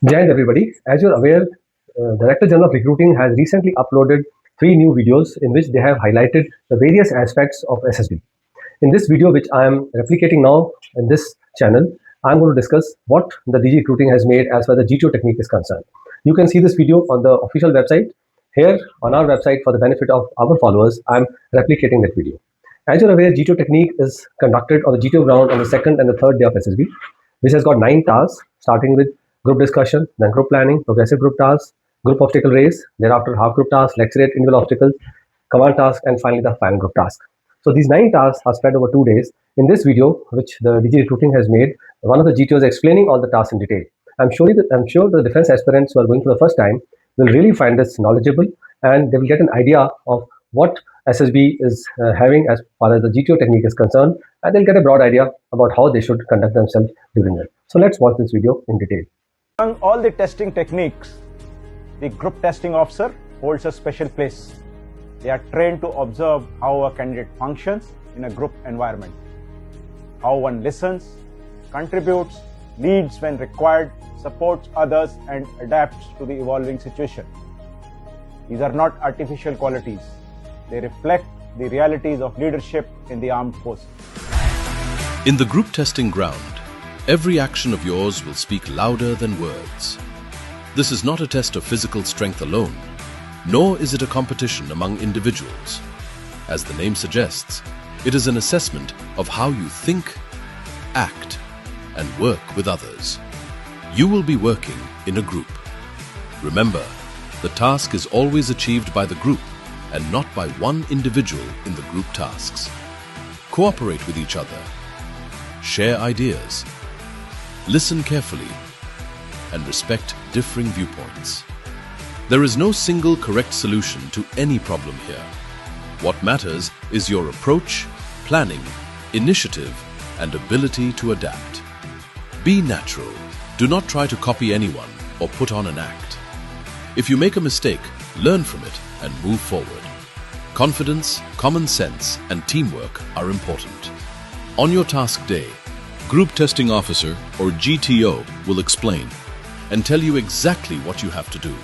Jai everybody. As you're aware, Director General of Recruiting has recently uploaded 3 new videos in which they have highlighted the various aspects of SSB. In this video, which I am replicating now in this channel, I'm going to discuss what the DG Recruiting has made as far as the GTO technique is concerned. You can see this video on the official website. Here on our website, for the benefit of our followers, I'm replicating that video. As you're aware, GTO technique is conducted on the GTO ground on the second and the third day of SSB, which has got 9 tasks, starting with group discussion, then group planning, progressive group tasks, group obstacle race, thereafter half group tasks, lecturette, individual obstacles, command task, and finally the final group task. So these 9 tasks are spread over 2 days. In this video, which the DG Recruiting has made, one of the GTOs explaining all the tasks in detail. I'm sure the defense aspirants who are going for the first time will really find this knowledgeable, and they will get an idea of what SSB is having as far as the GTO technique is concerned, and they'll get a broad idea about how they should conduct themselves during it. So let's watch this video in detail. Among all the testing techniques, the group testing officer holds a special place. They are trained to observe how a candidate functions in a group environment, how one listens, contributes, leads when required, supports others, and adapts to the evolving situation. These are not artificial qualities. They reflect the realities of leadership in the armed forces. In the group testing ground, every action of yours will speak louder than words. This is not a test of physical strength alone, nor is it a competition among individuals. As the name suggests, it is an assessment of how you think, act, and work with others. You will be working in a group. Remember, the task is always achieved by the group and not by one individual in the group tasks. Cooperate with each other. Share ideas. Listen carefully and respect differing viewpoints. There is no single correct solution to any problem here. What matters is your approach, planning, initiative, and ability to adapt. Be natural. Do not try to copy anyone or put on an act. If you make a mistake, learn from it and move forward. Confidence, common sense, and teamwork are important. On your task day, Group Testing Officer, or GTO, will explain and tell you exactly what you have to do.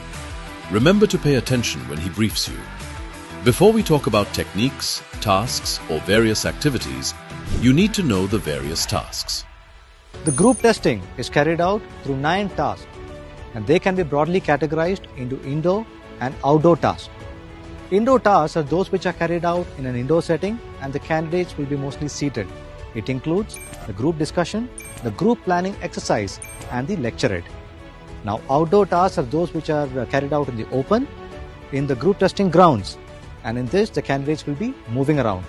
Remember to pay attention when he briefs you. Before we talk about techniques, tasks, or various activities, you need to know the various tasks. The group testing is carried out through 9 tasks, and they can be broadly categorized into indoor and outdoor tasks. Indoor tasks are those which are carried out in an indoor setting, and the candidates will be mostly seated. It includes the group discussion, the group planning exercise, and the lecturette. Now, outdoor tasks are those which are carried out in the open, in the group testing grounds, and in this the candidates will be moving around.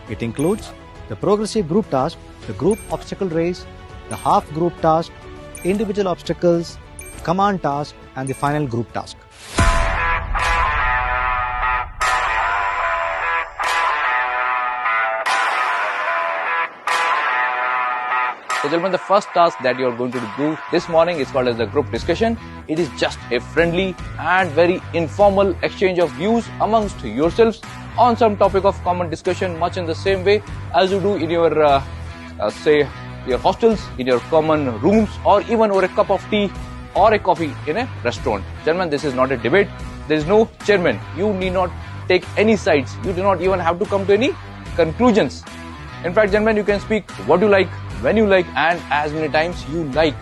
It includes the progressive group task, the group obstacle race, the half group task, individual obstacles, command task, and the final group task. So gentlemen, the first task that you are going to do this morning is called as the group discussion. It is just a friendly and very informal exchange of views amongst yourselves on some topic of common discussion, much in the same way as you do in your, say, your hostels, in your common rooms, or even over a cup of tea or a coffee in a restaurant. Gentlemen, this is not a debate. There is no chairman. You need not take any sides. You do not even have to come to any conclusions. In fact, gentlemen, you can speak what you like, when you like, and as many times you like.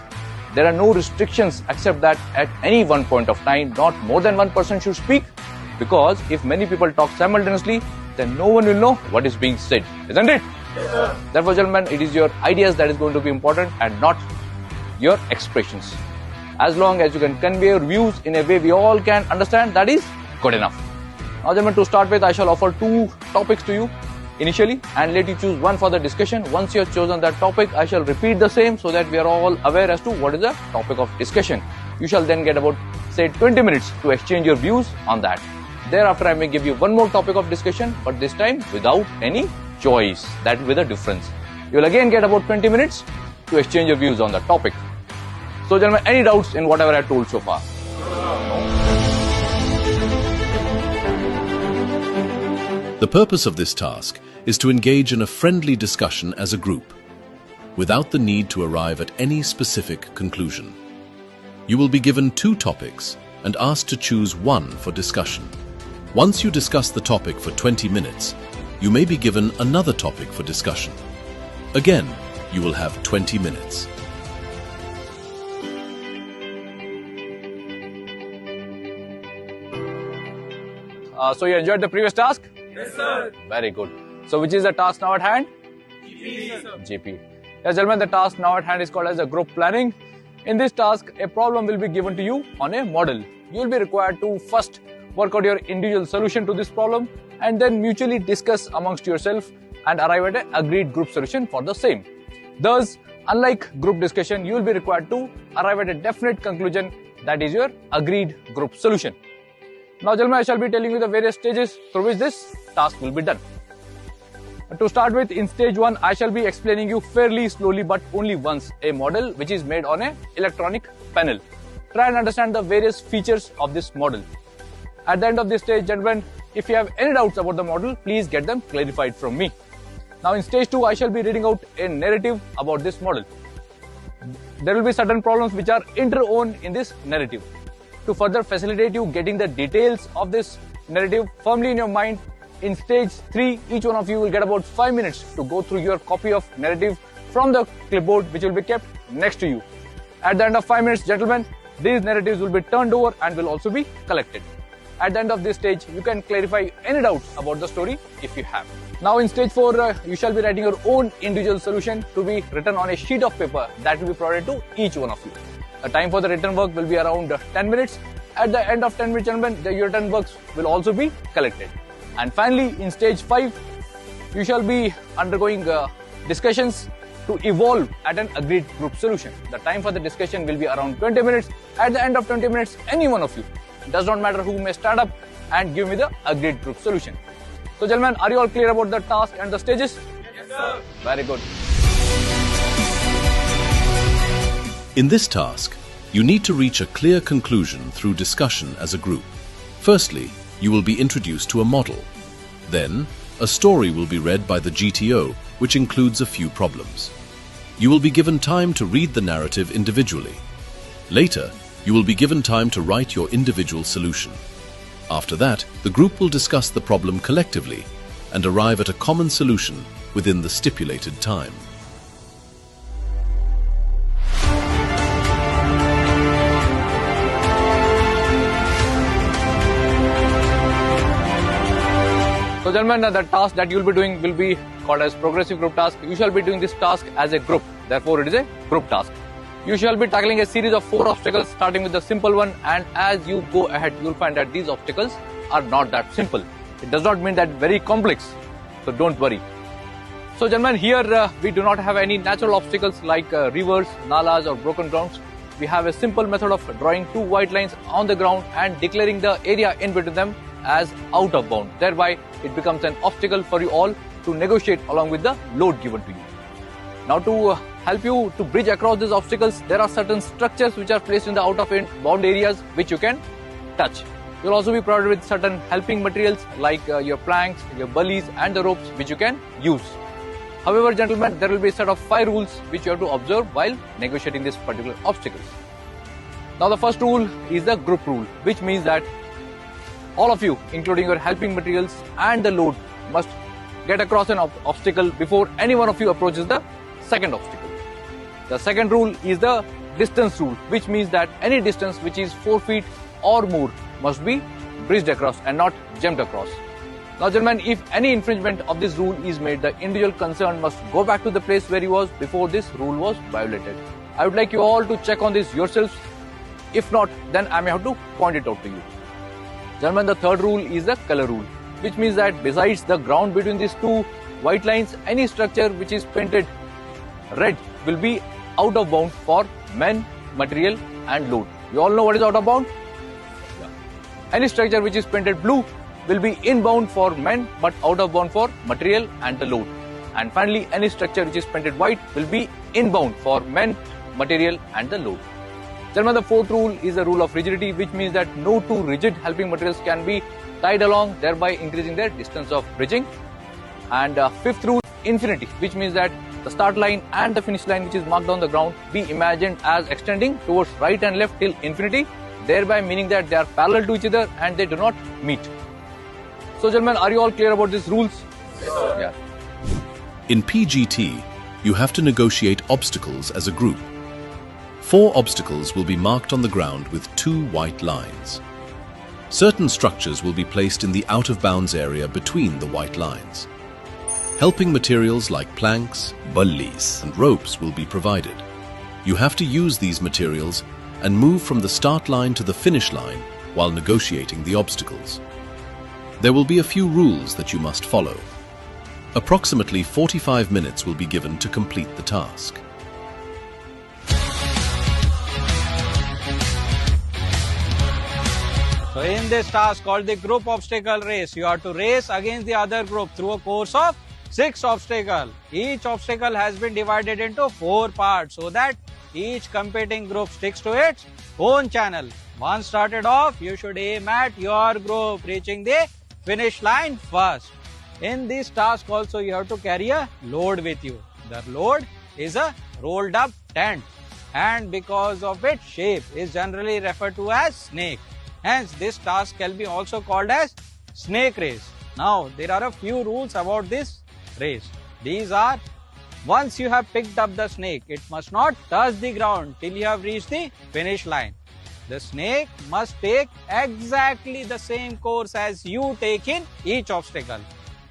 There are no restrictions except that at any one point of time, not more than one person should speak, because if many people talk simultaneously, then no one will know what is being said, isn't it? Yes, therefore, gentlemen, it is your ideas that is going to be important and not your expressions. As long as you can convey your views in a way we all can understand, that is good enough. Now, gentlemen, to start with, I shall offer 2 topics to you initially and let you choose one for the discussion. Once you have chosen that topic, I shall repeat the same so that we are all aware as to what is the topic of discussion. You shall then get about, say, 20 minutes to exchange your views on that. Thereafter, I may give you one more topic of discussion, but this time without any choice. That with a difference. You will again get about 20 minutes to exchange your views on the topic. So, gentlemen, any doubts in whatever I have told so far? The purpose of this task is to engage in a friendly discussion as a group, without the need to arrive at any specific conclusion. You will be given 2 topics and asked to choose one for discussion. Once you discuss the topic for 20 minutes, you may be given another topic for discussion. Again, you will have 20 minutes. So you enjoyed the previous task? Yes, sir. Very good. So which is the task now at hand? GP, sir. GP. Yes, gentlemen, the task now at hand is called as a group planning. In this task, a problem will be given to you on a model. You will be required to first work out your individual solution to this problem and then mutually discuss amongst yourself and arrive at an agreed group solution for the same. Thus, unlike group discussion, you will be required to arrive at a definite conclusion, that is your agreed group solution. Now, gentlemen, I shall be telling you the various stages through which this task will be done. To start with, in stage 1, I shall be explaining you fairly slowly but only once a model which is made on an electronic panel. Try and understand the various features of this model. At the end of this stage, gentlemen, if you have any doubts about the model, please get them clarified from me. Now in stage 2, I shall be reading out a narrative about this model. There will be certain problems which are interwoven in this narrative. To further facilitate you getting the details of this narrative firmly in your mind, in stage 3, each one of you will get about 5 minutes to go through your copy of narrative from the clipboard which will be kept next to you. At the end of 5 minutes, gentlemen, these narratives will be turned over and will also be collected. At the end of this stage, you can clarify any doubts about the story if you have. Now in stage 4, you shall be writing your own individual solution to be written on a sheet of paper that will be provided to each one of you. The time for the written work will be around 10 minutes. At the end of 10 minutes, gentlemen, the written works will also be collected. And finally, in stage 5, you shall be undergoing discussions to evolve at an agreed group solution. The time for the discussion will be around 20 minutes. At the end of 20 minutes, any one of you, does not matter who, may stand up and give me the agreed group solution. So, gentlemen, are you all clear about the task and the stages? Yes, sir. Very good. In this task, you need to reach a clear conclusion through discussion as a group. Firstly, you will be introduced to a model. Then, a story will be read by the GTO, which includes a few problems. You will be given time to read the narrative individually. Later, you will be given time to write your individual solution. After that, the group will discuss the problem collectively and arrive at a common solution within the stipulated time. So, gentlemen, the task that you will be doing will be called as progressive group task. You shall be doing this task as a group. Therefore, it is a group task. You shall be tackling a series of 4 obstacles, starting with the simple one, and as you go ahead, you will find that these obstacles are not that simple. It does not mean that very complex, so don't worry. So, gentlemen, here we do not have any natural obstacles like rivers, nalas or broken grounds. We have a simple method of drawing 2 white lines on the ground and declaring the area in between them as out of bound. Thereby, it becomes an obstacle for you all to negotiate along with the load given to you. Now, to help you to bridge across these obstacles, there are certain structures which are placed in the out of bound areas which you can touch. You will also be provided with certain helping materials like your planks, your bullies and the ropes which you can use. However, gentlemen, there will be a set of 5 rules which you have to observe while negotiating these particular obstacles. Now, the first rule is the group rule, which means that all of you, including your helping materials and the load, must get across an obstacle before any one of you approaches the second obstacle. The second rule is the distance rule, which means that any distance which is 4 feet or more must be bridged across and not jumped across. Now, gentlemen, if any infringement of this rule is made, the individual concerned must go back to the place where he was before this rule was violated. I would like you all to check on this yourselves. If not, then I may have to point it out to you. Gentlemen, the third rule is the color rule, which means that besides the ground between these 2 white lines, any structure which is painted red will be out of bound for men, material and load. You all know what is out of bound? Yeah. Any structure which is painted blue will be inbound for men but out of bound for material and the load. And finally, any structure which is painted white will be inbound for men, material and the load. Gentlemen, the fourth rule is the rule of rigidity, which means that no 2 rigid helping materials can be tied along, thereby increasing their distance of bridging. And fifth rule, infinity, which means that the start line and the finish line which is marked on the ground be imagined as extending towards right and left till infinity, thereby meaning that they are parallel to each other and they do not meet. So gentlemen, are you all clear about these rules? Yeah. In PGT, you have to negotiate obstacles as a group. 4 obstacles will be marked on the ground with 2 white lines. Certain structures will be placed in the out-of-bounds area between the white lines. Helping materials like planks, ballis, and ropes will be provided. You have to use these materials and move from the start line to the finish line while negotiating the obstacles. There will be a few rules that you must follow. Approximately 45 minutes will be given to complete the task. So in this task called the group obstacle race, you have to race against the other group through a course of 6 obstacles. Each obstacle has been divided into 4 parts so that each competing group sticks to its own channel. Once started off, you should aim at your group reaching the finish line first. In this task also you have to carry a load with you. The load is a rolled up tent and because of its shape is generally referred to as snake. Hence this task can be also called as snake race. Now there are a few rules about this race. These are: once you have picked up the snake, it must not touch the ground till you have reached the finish line. The snake must take exactly the same course as you take in each obstacle.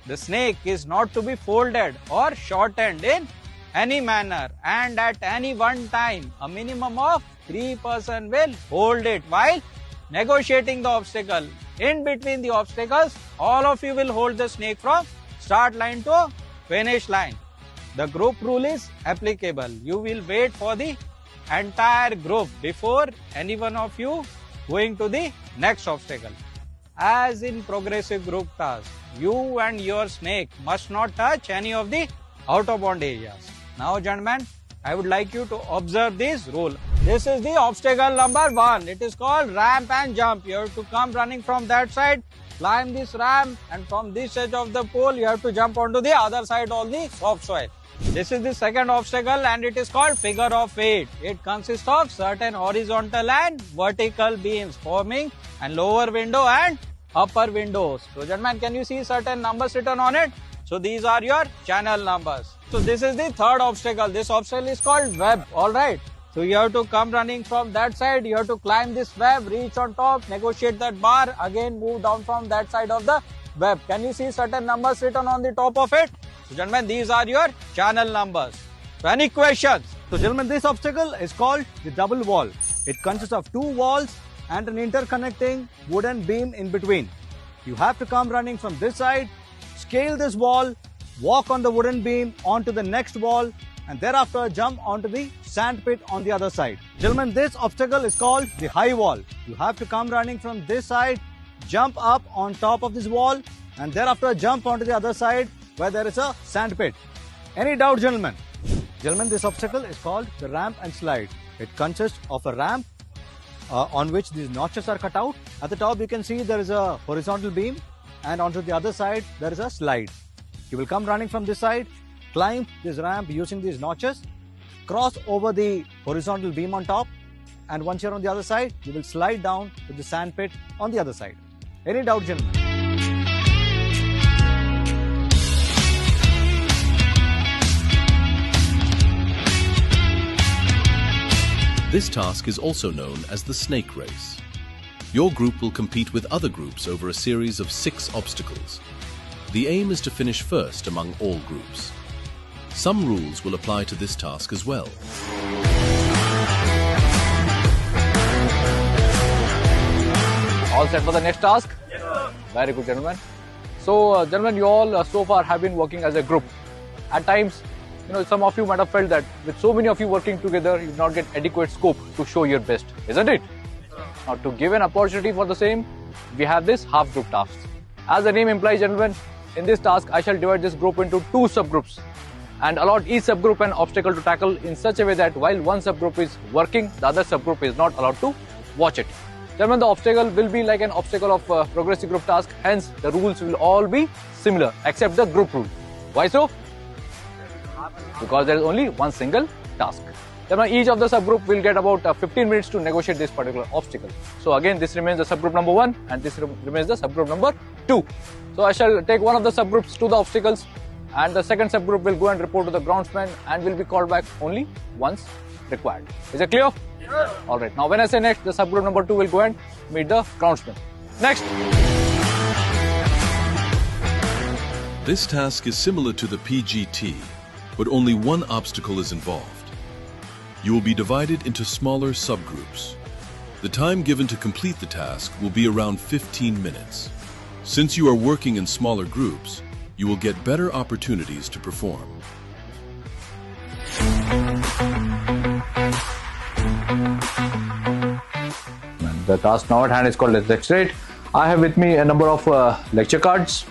The snake is not to be folded or shortened in any manner, and at any one time a minimum of 3 persons will hold it while negotiating the obstacle. In between the obstacles, all of you will hold the snake from start line to finish line. The group rule is applicable. You will wait for the entire group before any one of you going to the next obstacle. As in progressive group task, you and your snake must not touch any of the out-of-bound areas. Now gentlemen, I would like you to observe this rule. This is the obstacle number 1. It is called ramp and jump. You have to come running from that side, climb this ramp, and from this edge of the pole you have to jump onto the other side on the soft soil. This is the second obstacle and it is called figure of 8. It consists of certain horizontal and vertical beams forming and lower window and upper windows. So gentlemen, can you see certain numbers written on it? So these are your channel numbers. So this is the third obstacle. This obstacle is called web. Alright. So you have to come running from that side. You have to climb this web, reach on top, negotiate that bar, again move down from that side of the web. Can you see certain numbers written on the top of it? So gentlemen, these are your channel numbers. So any questions? So gentlemen, this obstacle is called the double wall. It consists of 2 walls and an interconnecting wooden beam in between. You have to come running from this side, scale this wall, walk on the wooden beam onto the next wall, and thereafter jump onto the sand pit on the other side. Gentlemen, this obstacle is called the high wall. You have to come running from this side, jump up on top of this wall, and thereafter jump onto the other side where there is a sand pit. Any doubt, gentlemen? Gentlemen, this obstacle is called the ramp and slide. It consists of a ramp on which these notches are cut out. At the top you can see there is a horizontal beam, and onto the other side there is a slide. You will come running from this side, climb this ramp using these notches, cross over the horizontal beam on top, and once you're on the other side, you will slide down to the sand pit on the other side. Any doubt, gentlemen? This task is also known as the snake race. Your group will compete with other groups over a series of 6 obstacles. The aim is to finish first among all groups. Some rules will apply to this task as well. All set for the next task? Yes, sir. Very good, gentlemen. So, gentlemen, you all so far have been working as a group. At times, some of you might have felt that with so many of you working together, you do not get adequate scope to show your best, isn't it? Now, to give an opportunity for the same, we have this half group tasks. As the name implies, gentlemen, in this task, I shall divide this group into 2 subgroups and allot each subgroup an obstacle to tackle in such a way that while one subgroup is working, the other subgroup is not allowed to watch it. Gentlemen, the obstacle will be like an obstacle of progressive group task, hence the rules will all be similar except the group rule. Why so? because there is only one single task. Then each of the subgroup will get about 15 minutes to negotiate this particular obstacle. So again, this remains the subgroup number 1 and this remains the subgroup number 2. So I shall take one of the subgroups to the obstacles and the second subgroup will go and report to the groundsman and will be called back only once required. Is it clear? Yes. Alright, now when I say next, the subgroup number 2 will go and meet the groundsman. Next! This task is similar to the PGT, but only one obstacle is involved. You will be divided into smaller subgroups. The time given to complete the task will be around 15 minutes. Since you are working in smaller groups, you will get better opportunities to perform. The task now at hand is called Lecturette. I have with me a number of lecture cards.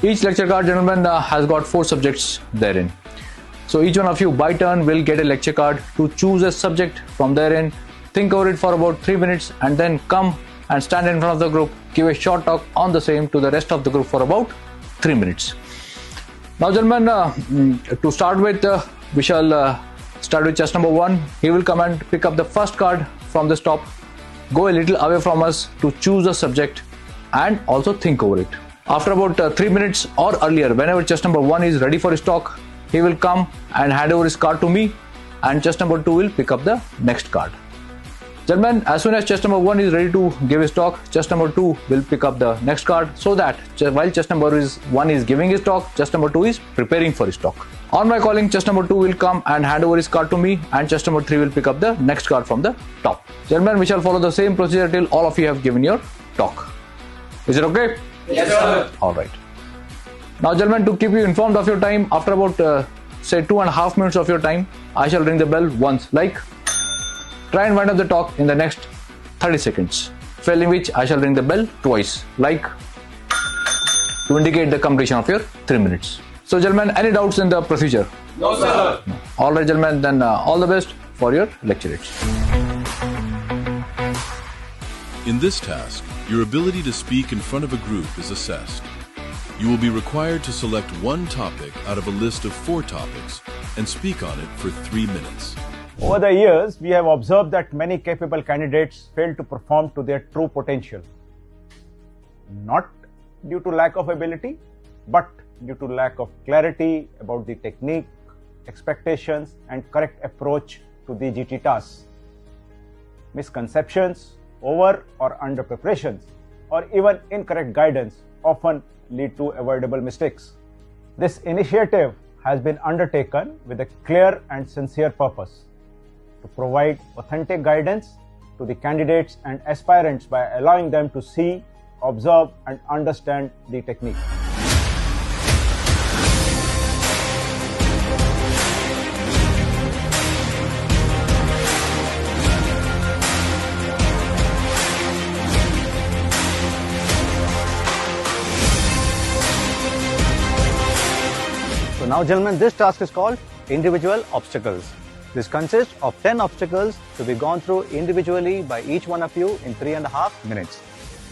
Each lecture card, gentlemen, has got 4 subjects therein. So each one of you by turn will get a lecture card to choose a subject from therein, think over it for about 3 minutes and then come and stand in front of the group, give a short talk on the same to the rest of the group for about 3 minutes. Now gentlemen, to start with, we shall start with chess number 1. He will come and pick up the first card from the top, go a little away from us to choose a subject and also think over it. After about 3 minutes or earlier, whenever chess number 1 is ready for his talk, he will come and hand over his card to me and chess number 2 will pick up the next card. Gentlemen, as soon as chess number 1 is ready to give his talk, chess number 2 will pick up the next card so that while chess number 1 is giving his talk, chess number 2 is preparing for his talk. On my calling, chess number 2 will come and hand over his card to me and chess number 3 will pick up the next card from the top. Gentlemen, we shall follow the same procedure till all of you have given your talk. Is it okay? Yes, sir. Alright. Now gentlemen, to keep you informed of your time, after about say 2.5 minutes of your time, I shall ring the bell once, like try and wind up the talk in the next 30 seconds, failing which I shall ring the bell twice, like to indicate the completion of your 3 minutes. So gentlemen, any doubts in the procedure? No, sir. No. Alright gentlemen, then all the best for your lecturettes. In this task, your ability to speak in front of a group is assessed. You will be required to select one topic out of a list of 4 topics and speak on it for 3 minutes. Over the years, we have observed that many capable candidates fail to perform to their true potential. Not due to lack of ability, but due to lack of clarity about the technique, expectations, and correct approach to the GT tasks. Misconceptions, over or under preparations, or even incorrect guidance often lead to avoidable mistakes. This initiative has been undertaken with a clear and sincere purpose to provide authentic guidance to the candidates and aspirants by allowing them to see, observe, and understand the technique. Now gentlemen, this task is called individual obstacles. This consists of 10 obstacles to be gone through individually by each one of you in 3.5 minutes.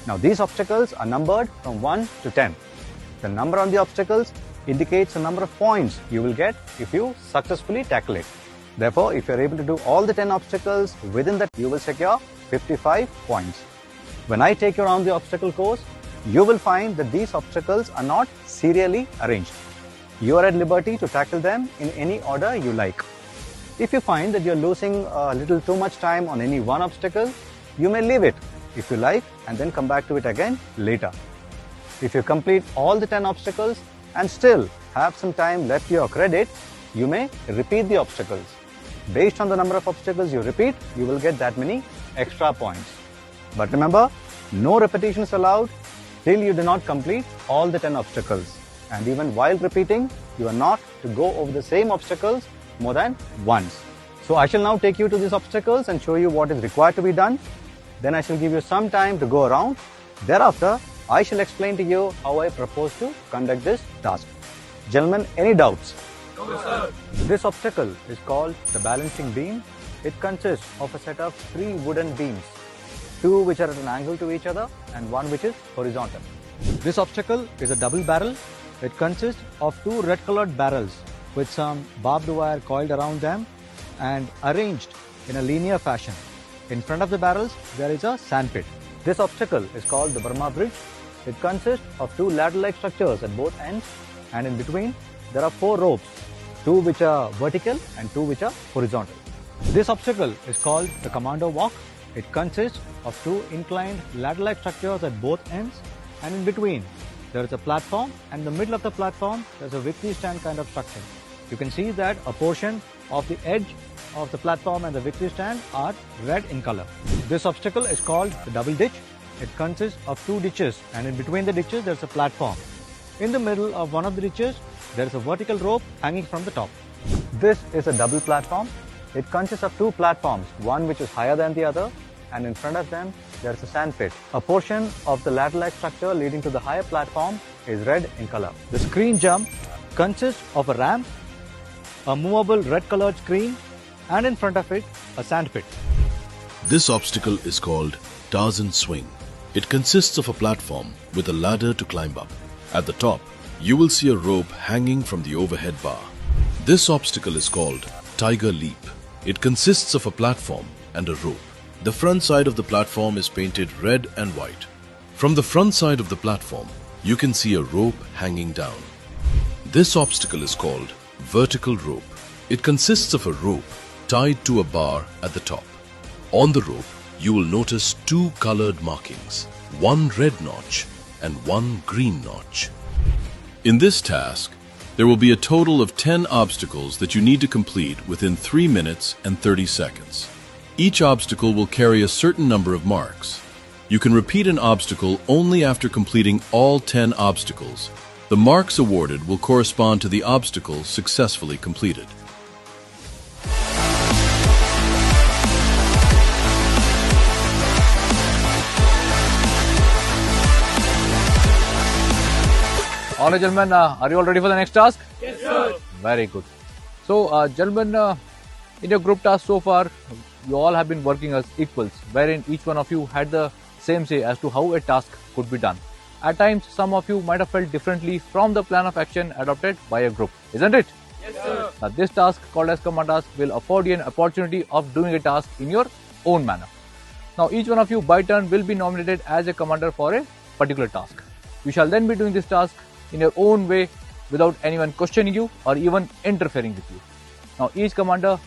Now these obstacles are numbered from 1 to 10. The number on the obstacles indicates the number of points you will get if you successfully tackle it. Therefore, if you are able to do all the 10 obstacles within that, you will secure 55 points. When I take you around the obstacle course, you will find that these obstacles are not serially arranged. You are at liberty to tackle them in any order you like. If you find that you are losing a little too much time on any one obstacle, you may leave it if you like and then come back to it again later. If you complete all the 10 obstacles and still have some time left to your credit, you may repeat the obstacles. Based on the number of obstacles you repeat, you will get that many extra points. But remember, no repetition is allowed till you do not complete all the 10 obstacles. And even while repeating, you are not to go over the same obstacles more than once. So I shall now take you to these obstacles and show you what is required to be done. Then I shall give you some time to go around. Thereafter, I shall explain to you how I propose to conduct this task. Gentlemen, any doubts? No, sir. This obstacle is called the balancing beam. It consists of a set of 3 wooden beams, 2 which are at an angle to each other and 1 which is horizontal. This obstacle is a double barrel It consists of two red-colored barrels with some barbed wire coiled around them and arranged in a linear fashion. In front of the barrels, there is a sandpit. This obstacle is called the Burma Bridge. It consists of two ladder-like structures at both ends, and in between, there are four ropes, two which are vertical and two which are horizontal. This obstacle is called the Commando Walk. It consists of two inclined ladder-like structures at both ends, and in between, there is a platform, and in the middle of the platform, there is a victory stand kind of structure. You can see that a portion of the edge of the platform and the victory stand are red in color. This obstacle is called the double ditch. It consists of two ditches, and in between the ditches there is a platform. In the middle of one of the ditches, there is a vertical rope hanging from the top. This is a double platform. It consists of two platforms, one which is higher than the other, and in front of them there is a sand pit. A portion of the ladder-like structure leading to the higher platform is red in color. The screen jump consists of a ramp, a movable red-colored screen, and in front of it, a sand pit. This obstacle is called Tarzan Swing. It consists of a platform with a ladder to climb up. At the top, you will see a rope hanging from the overhead bar. This obstacle is called Tiger Leap. It consists of a platform and a rope. The front side of the platform is painted red and white. From the front side of the platform, you can see a rope hanging down. This obstacle is called Vertical Rope. It consists of a rope tied to a bar at the top. On the rope, you will notice two colored markings, one red notch and one green notch. In this task, there will be a total of 10 obstacles that you need to complete within 3 minutes and 30 seconds. Each obstacle will carry a certain number of marks. You can repeat an obstacle only after completing all 10 obstacles. The marks awarded will correspond to the obstacle successfully completed. All right, gentlemen, are you all ready for the next task? Yes, sir. Very good. So, gentlemen, in your group task so far, you all have been working as equals, wherein each one of you had the same say as to how a task could be done. At times, some of you might have felt differently from the plan of action adopted by a group, isn't it? Yes, sir. Now, this task, called as command task, will afford you an opportunity of doing a task in your own manner. Now, each one of you by turn will be nominated as a commander for a particular task. You shall then be doing this task in your own way without anyone questioning you or even interfering with you. Now, each commander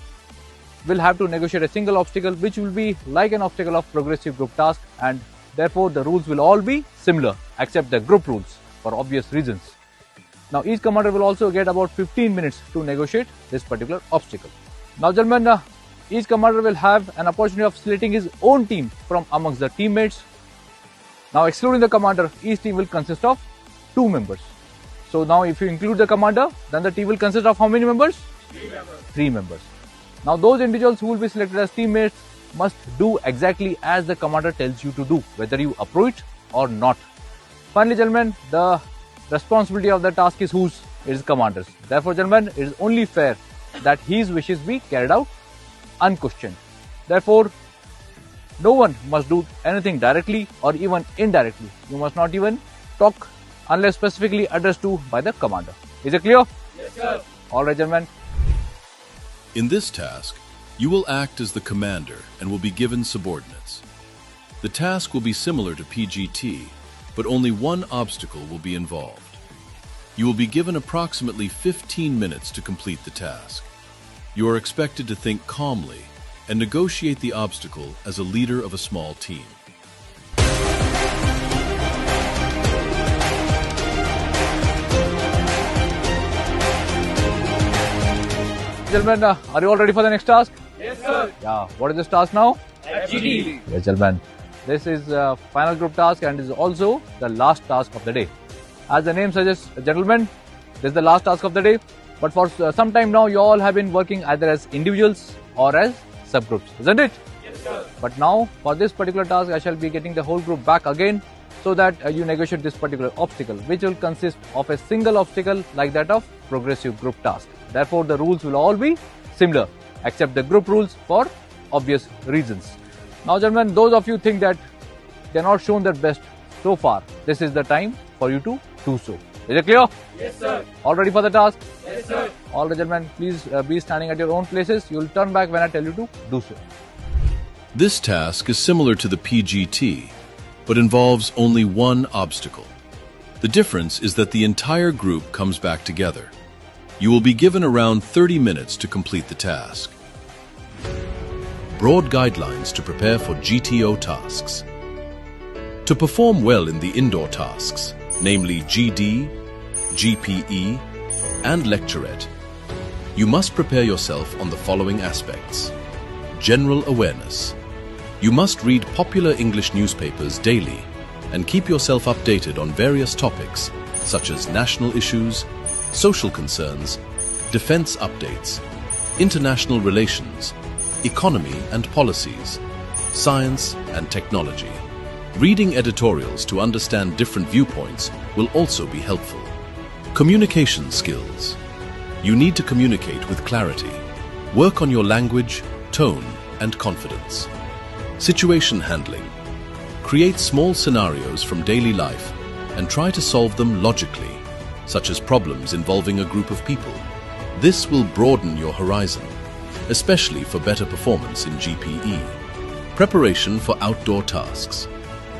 will have to negotiate a single obstacle which will be like an obstacle of progressive group task, and therefore the rules will all be similar except the group rules for obvious reasons. Now, each commander will also get about 15 minutes to negotiate this particular obstacle. Now, gentlemen, each commander will have an opportunity of selecting his own team from amongst the teammates. Now, excluding the commander, each team will consist of 2 members. So now if you include the commander, then the team will consist of how many members? 3 members. 3 members. Now those individuals who will be selected as teammates must do exactly as the commander tells you to do, whether you approve it or not. Finally, gentlemen, the responsibility of the task is whose? It is commander's. Therefore, gentlemen, it is only fair that his wishes be carried out unquestioned. Therefore, no one must do anything directly or even indirectly. You must not even talk unless specifically addressed to by the commander. Is it clear? Yes, sir. All right, gentlemen. In this task, you will act as the commander and will be given subordinates. The task will be similar to PGT, but only one obstacle will be involved. You will be given approximately 15 minutes to complete the task. You are expected to think calmly and negotiate the obstacle as a leader of a small team. Gentlemen, are you all ready for the next task? Yes, sir. Yeah. What is this task now? FGT. Yes, gentlemen. This is the final group task and is also the last task of the day. As the name suggests, gentlemen, this is the last task of the day. But for some time now, you all have been working either as individuals or as subgroups, isn't it? Yes, sir. But now, for this particular task, I shall be getting the whole group back again so that you negotiate this particular obstacle, which will consist of a single obstacle like that of progressive group task. Therefore, the rules will all be similar, except the group rules for obvious reasons. Now, gentlemen, those of you think that they are not shown their best so far, this is the time for you to do so. Is it clear? Yes, sir. All ready for the task? Yes, sir. All the gentlemen, please be standing at your own places. You will turn back when I tell you to do so. This task is similar to the PGT, but involves only one obstacle. The difference is that the entire group comes back together. You will be given around 30 minutes to complete the task. Broad guidelines to prepare for GTO tasks. To perform well in the indoor tasks, namely GD, GPE, and Lecturette, you must prepare yourself on the following aspects. General awareness. You must read popular English newspapers daily and keep yourself updated on various topics such as national issues, social concerns, defense updates, international relations, economy and policies, science and technology. Reading editorials to understand different viewpoints will also be helpful. Communication skills. You need to communicate with clarity. Work on your language, tone, and confidence. Situation handling. Create small scenarios from daily life and try to solve them logically, such as problems involving a group of people. This will broaden your horizon, especially for better performance in GPE. Preparation for outdoor tasks.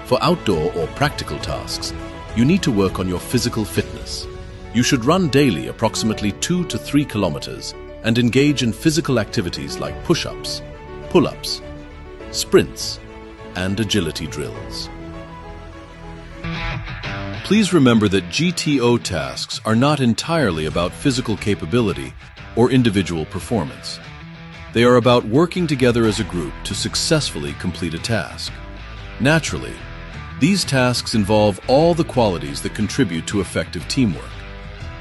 For outdoor or practical tasks, you need to work on your physical fitness. You should run daily approximately 2 to 3 kilometers and engage in physical activities like push-ups, pull-ups, sprints, and agility drills. Please remember that GTO tasks are not entirely about physical capability or individual performance. They are about working together as a group to successfully complete a task. Naturally, these tasks involve all the qualities that contribute to effective teamwork.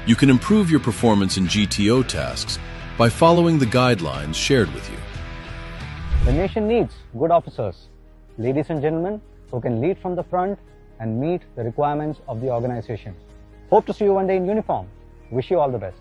You can improve your performance in GTO tasks by following the guidelines shared with you. The nation needs good officers, ladies and gentlemen, who can lead from the front and meet the requirements of the organization. Hope to see you one day in uniform. Wish you all the best.